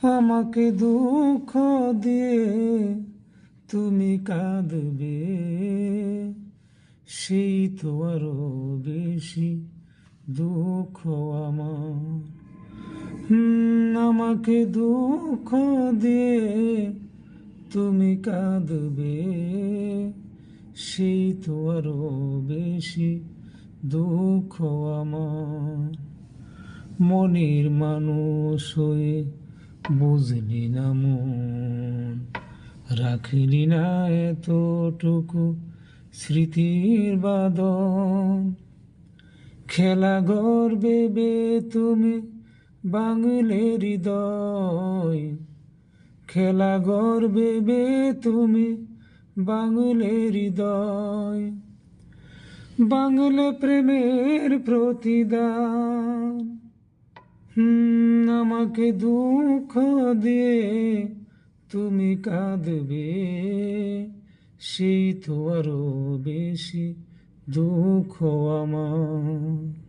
আমাকে দুঃখ দিয়ে তুমি কাঁদবে, সেই তো আরো বেশি দুঃখ আমার। আমাকে দুঃখ দিয়ে তুমি কাঁদবে, সেই তো আরো বেশি দুঃখ আমার। মনের মানুষ হয়ে বুঝলি না মন, রাখলি না এতটুকু স্মৃতির বাঁধন। খেলা ঘর ভেবে তুমি বাংলে হৃদয়, খেলা ঘর ভেবে তুমি বাংলে হৃদয়। বাংলে প্রেমের প্রতিদান, আমাকে দুঃখ দিয়ে তুমি কাঁদবে, সেই তো আরো বেশি দুঃখ আমার।